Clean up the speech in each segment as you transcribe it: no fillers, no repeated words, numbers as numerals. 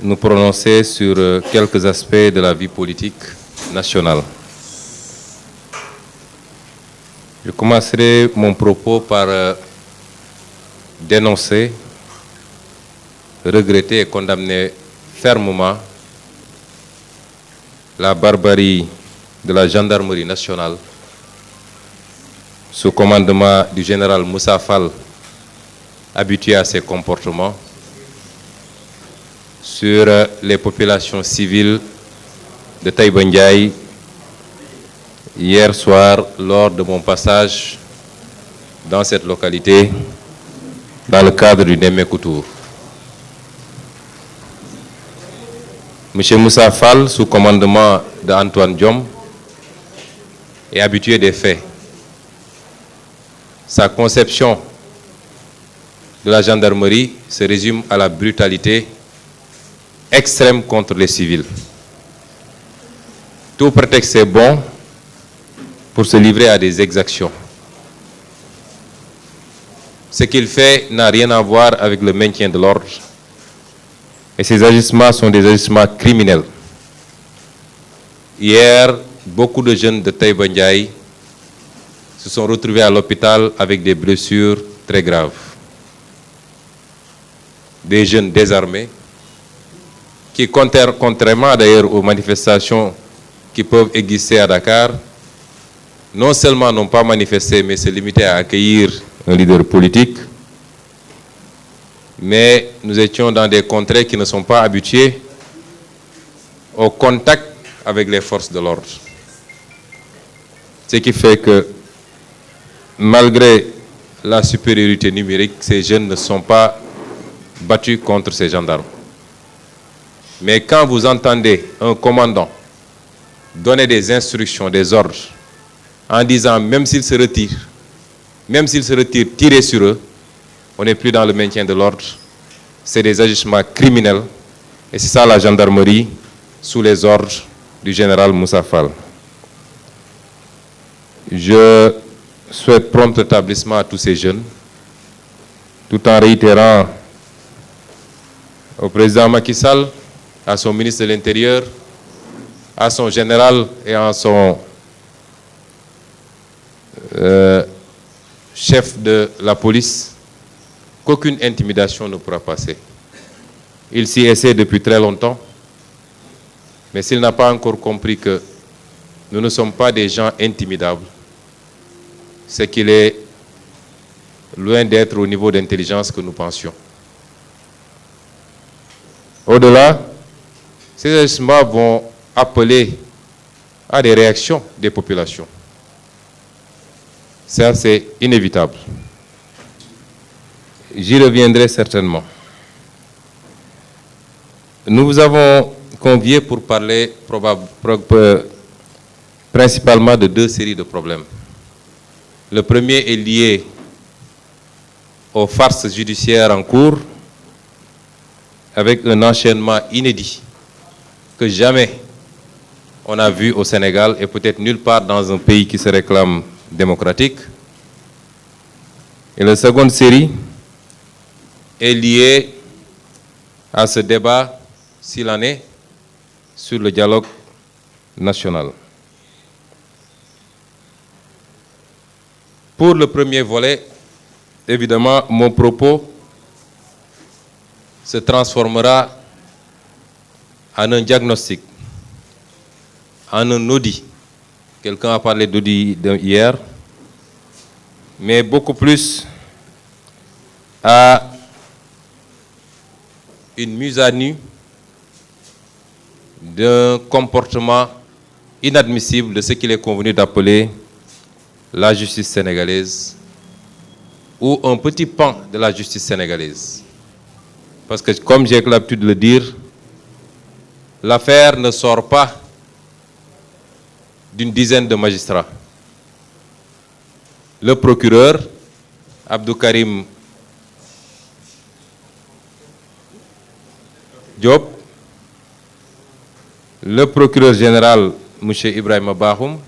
nous prononcer sur quelques aspects de la vie politique nationale. Je commencerai mon propos par dénoncer, regretter et condamner fermement la barbarie de la gendarmerie nationale sous commandement du général Moussa Fall, habitué à ces comportements, sur les populations civiles de Taïba Ndiaye hier soir lors de mon passage dans cette localité dans le cadre du Nemmekou Tour. M. Moussa Fall, sous commandement d'Antoine Diome, est habitué des faits. Sa conception de la gendarmerie se résume à la brutalité extrême contre les civils. Tout prétexte est bon pour se livrer à des exactions. Ce qu'il fait n'a rien à voir avec le maintien de l'ordre. Et ces agissements sont des agissements criminels. Hier, beaucoup de jeunes de Taïba Ndiaye se sont retrouvés à l'hôpital avec des blessures très graves. Des jeunes désarmés qui, contrairement d'ailleurs aux manifestations qui peuvent exister à Dakar, non seulement n'ont pas manifesté, mais se limitaient à accueillir un leader politique, mais nous étions dans des contrées qui ne sont pas habituées au contact avec les forces de l'ordre. Ce qui fait que, malgré la supériorité numérique, ces jeunes ne sont pas battus contre ces gendarmes. Mais quand vous entendez un commandant donner des instructions, des ordres, en disant même s'ils se retirent, tirer sur eux, on n'est plus dans le maintien de l'ordre. C'est des agissements criminels. Et c'est ça la gendarmerie sous les ordres du général Moussa Fall. Je souhaite prompt rétablissement à tous ces jeunes, tout en réitérant au président Macky Sall, à son ministre de l'Intérieur, à son général et à son chef de la police, qu'aucune intimidation ne pourra passer. Il s'y essaie depuis très longtemps, mais s'il n'a pas encore compris que nous ne sommes pas des gens intimidables, c'est qu'il est loin d'être au niveau d'intelligence que nous pensions. Au-delà, ces agissements vont appeler à des réactions des populations. Ça, c'est inévitable. J'y reviendrai certainement. Nous vous avons conviés pour parler principalement de deux séries de problèmes. Le premier est lié aux farces judiciaires en cours, avec un enchaînement inédit que jamais on a vu au Sénégal et peut-être nulle part dans un pays qui se réclame démocratique. Et la seconde série est liée à ce débat, s'il en est, sur le dialogue national. Pour le premier volet, évidemment, mon propos se transformera en un diagnostic, en un audit. Quelqu'un a parlé d'audit hier, mais beaucoup plus à une mise à nu d'un comportement inadmissible de ce qu'il est convenu d'appeler la justice sénégalaise ou un petit pan de la justice sénégalaise. Parce que, comme j'ai l'habitude de le dire, l'affaire ne sort pas d'une dizaine de magistrats. Le procureur, Abdou Karim Diop, le procureur général, M. Ibrahima Bahoum,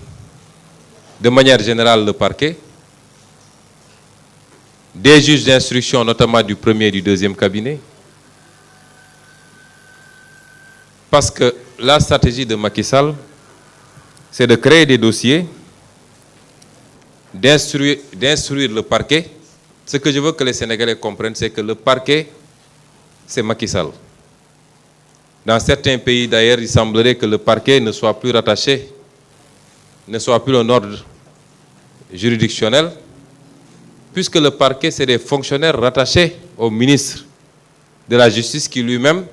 de manière générale le parquet, des juges d'instruction, notamment du premier et du deuxième cabinet, Parce que la stratégie de Macky Sall, c'est de créer des dossiers, d'instruire le parquet. Ce que je veux que les Sénégalais comprennent, c'est que le parquet, c'est Macky Sall. Dans certains pays, d'ailleurs, il semblerait que le parquet ne soit plus rattaché, ne soit plus un ordre juridictionnel, puisque le parquet, c'est des fonctionnaires rattachés au ministre de la Justice qui lui-même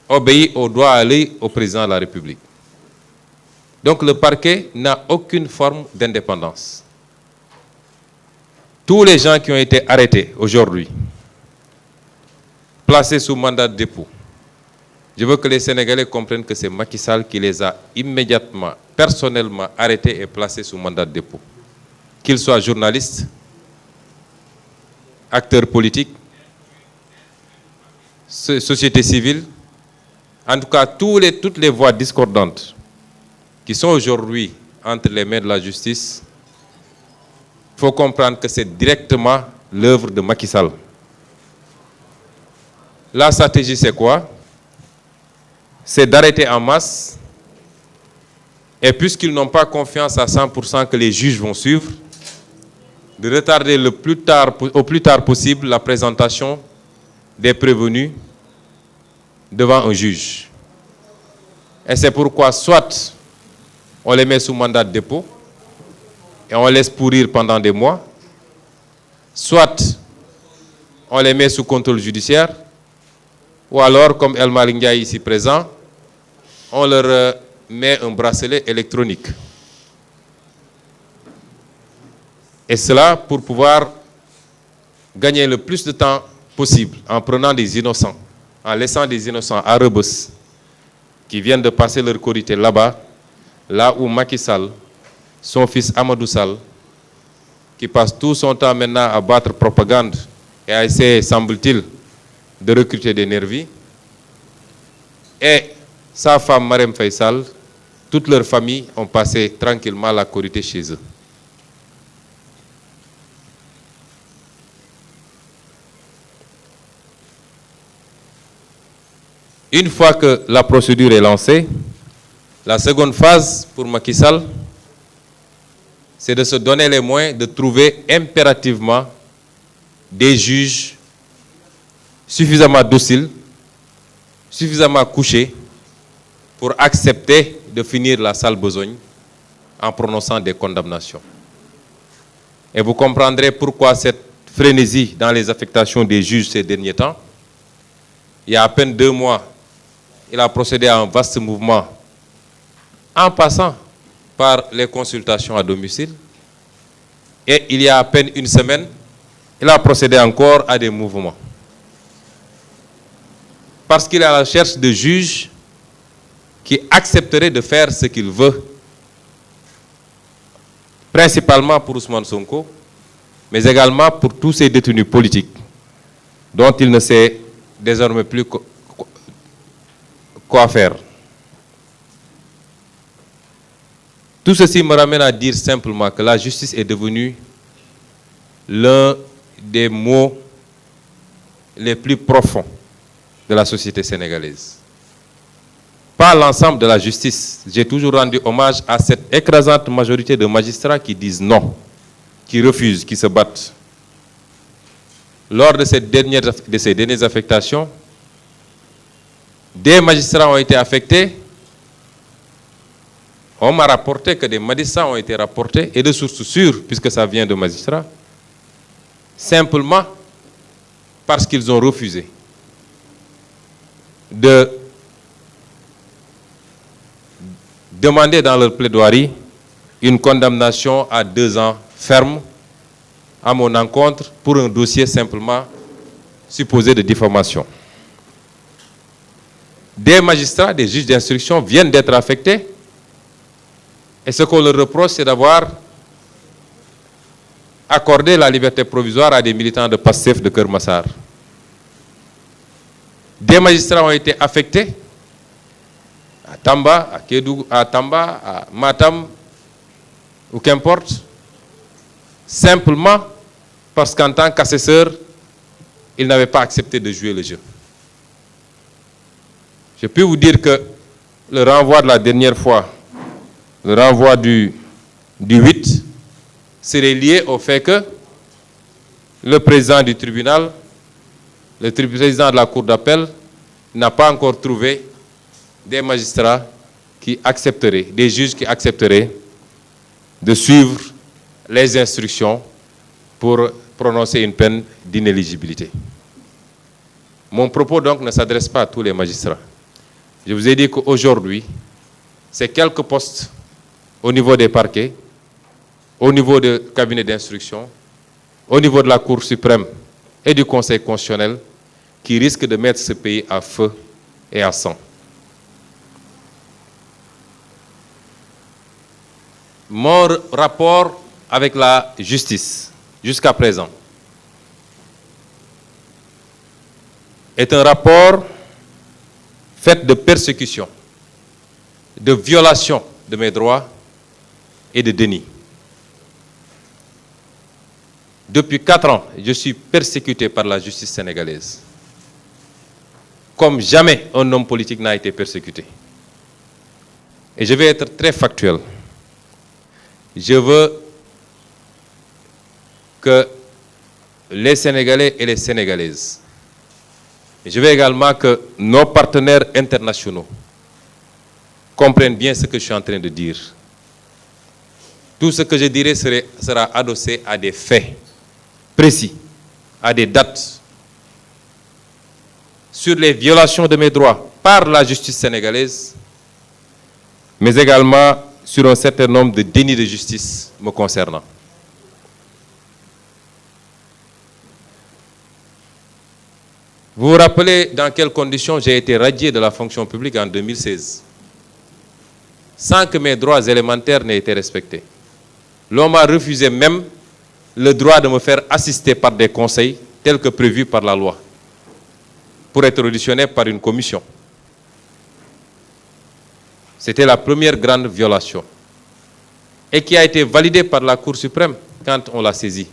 obéit au droit à l'œil au président de la République. Donc le parquet n'a aucune forme d'indépendance. Tous les gens qui ont été arrêtés aujourd'hui, placés sous mandat de dépôt, je veux que les Sénégalais comprennent que c'est Macky Sall qui les a immédiatement, personnellement arrêtés et placés sous mandat de dépôt. Qu'ils soient journalistes, acteurs politiques, société civile, en tout cas toutes les voix discordantes qui sont aujourd'hui entre les mains de la justice, il faut comprendre que c'est directement l'œuvre de Macky Sall. La stratégie, c'est quoi? C'est d'arrêter en masse, et puisqu'ils n'ont pas confiance à 100% que les juges vont suivre, de retarder au plus tard possible la présentation des prévenus devant un juge. Et c'est pourquoi soit on les met sous mandat de dépôt et on laisse pourrir pendant des mois, soit on les met sous contrôle judiciaire, ou alors, comme El Malick Ndiaye ici présent, on leur met un bracelet électronique. Et cela pour pouvoir gagner le plus de temps possible en prenant des innocents, en laissant des innocents à Rebeuss qui viennent de passer leur Korité là-bas, là où Macky Sall, son fils Amadou Sall, qui passe tout son temps maintenant à battre propagande et à essayer, semble-t-il, de recruter des nervis, et sa femme Marème Faye Sall, toute leur famille ont passé tranquillement la Korité chez eux. Une fois que la procédure est lancée, la seconde phase pour Macky Sall, c'est de se donner les moyens de trouver impérativement des juges suffisamment dociles, suffisamment couchés pour accepter de finir la sale besogne en prononçant des condamnations. Et vous comprendrez pourquoi cette frénésie dans les affectations des juges ces derniers temps. Il y a à peine 2 mois, il a procédé à un vaste mouvement en passant par les consultations à domicile. Et il y a à peine 1 semaine, il a procédé encore à des mouvements. Parce qu'il est à la recherche de juges qui accepteraient de faire ce qu'il veut, principalement pour Ousmane Sonko, mais également pour tous ces détenus politiques, dont il ne sait désormais plus quoi faire. Tout ceci me ramène à dire simplement que la justice est devenue l'un des maux les plus profonds de la société sénégalaise. Pas l'ensemble de la justice. J'ai toujours rendu hommage à cette écrasante majorité de magistrats qui disent non, qui refusent, qui se battent. Lors de ces dernières affectations, des magistrats ont été affectés. On m'a rapporté que des magistrats ont été rapportés, et de sources sûres, puisque ça vient de magistrats, simplement parce qu'ils ont refusé de demander dans leur plaidoirie une condamnation à 2 ans ferme à mon encontre pour un dossier simplement supposé de diffamation. Des magistrats, des juges d'instruction viennent d'être affectés, et ce qu'on leur reproche, c'est d'avoir accordé la liberté provisoire à des militants de PASTEF de Keur Massar. Des magistrats ont été affectés à Tamba, à Kédougou, à Tamba, à Matam, ou qu'importe, simplement parce qu'en tant qu'assesseur, ils n'avaient pas accepté de jouer le jeu. Je peux vous dire que le renvoi de la dernière fois, le renvoi du 8, serait lié au fait que le président du tribunal, le président de la cour d'appel, n'a pas encore trouvé des magistrats qui accepteraient, des juges qui accepteraient de suivre les instructions pour prononcer une peine d'inéligibilité. Mon propos donc ne s'adresse pas à tous les magistrats. Je vous ai dit qu'aujourd'hui, c'est quelques postes au niveau des parquets, au niveau du cabinet d'instruction, au niveau de la Cour suprême et du Conseil constitutionnel qui risquent de mettre ce pays à feu et à sang. Mon rapport avec la justice, jusqu'à présent, est un rapport fait de persécution, de violation de mes droits et de déni. Depuis 4 ans, je suis persécuté par la justice sénégalaise, comme jamais un homme politique n'a été persécuté. Et je vais être très factuel. Je veux que les Sénégalais et les Sénégalaises, et je veux également que nos partenaires internationaux comprennent bien ce que je suis en train de dire. Tout ce que je dirai sera adossé à des faits précis, à des dates, sur les violations de mes droits par la justice sénégalaise, mais également sur un certain nombre de dénis de justice me concernant. Vous vous rappelez dans quelles conditions j'ai été radié de la fonction publique en 2016, sans que mes droits élémentaires n'aient été respectés. L'on m'a refusé même le droit de me faire assister par des conseils tels que prévus par la loi, pour être auditionné par une commission. C'était la première grande violation et qui a été validée par la Cour suprême quand on l'a saisie.